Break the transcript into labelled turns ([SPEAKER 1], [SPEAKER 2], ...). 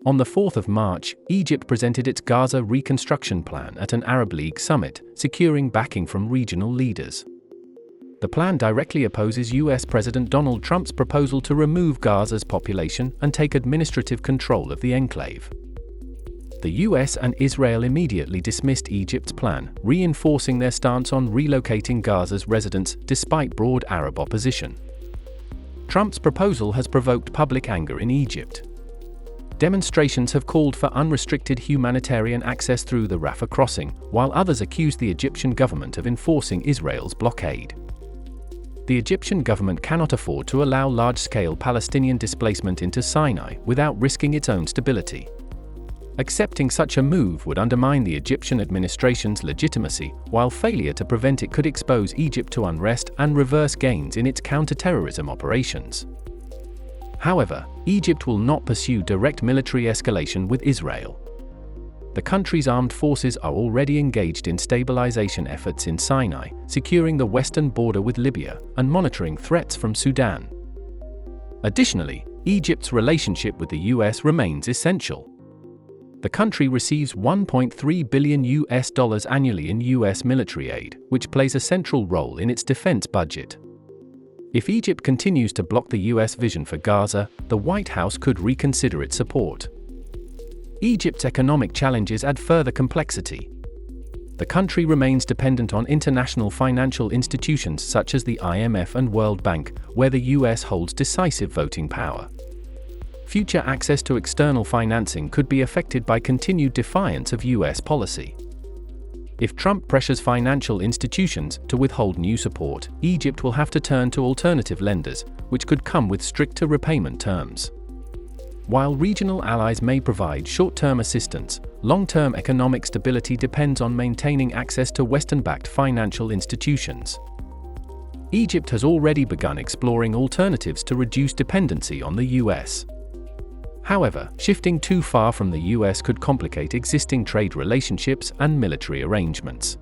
[SPEAKER 1] On the 4th of March, Egypt presented its Gaza Reconstruction Plan at an Arab League summit, securing backing from regional leaders. The plan directly opposes US President Donald Trump's proposal to remove Gaza's population and take administrative control of the enclave. The US and Israel immediately dismissed Egypt's plan, reinforcing their stance on relocating Gaza's residents despite broad Arab opposition. Trump's proposal has provoked public anger in Egypt. Demonstrations have called for unrestricted humanitarian access through the Rafah crossing, while others accuse the Egyptian government of enforcing Israel's blockade. The Egyptian government cannot afford to allow large-scale Palestinian displacement into Sinai without risking its own stability. Accepting such a move would undermine the Egyptian administration's legitimacy, while failure to prevent it could expose Egypt to unrest and reverse gains in its counter-terrorism operations. However, Egypt will not pursue direct military escalation with Israel. The country's armed forces are already engaged in stabilization efforts in Sinai, securing the western border with Libya, and monitoring threats from Sudan. Additionally, Egypt's relationship with the US remains essential. The country receives $1.3 billion annually in US military aid, which plays a central role in its defense budget. If Egypt continues to block the US vision for Gaza, the White House could reconsider its support. Egypt's economic challenges add further complexity. The country remains dependent on international financial institutions such as the IMF and World Bank, where the US holds decisive voting power. Future access to external financing could be affected by continued defiance of US policy. If Trump pressures financial institutions to withhold new support, Egypt will have to turn to alternative lenders, which could come with stricter repayment terms. While regional allies may provide short-term assistance, long-term economic stability depends on maintaining access to Western-backed financial institutions. Egypt has already begun exploring alternatives to reduce dependency on the US. However, shifting too far from the US could complicate existing trade relationships and military arrangements.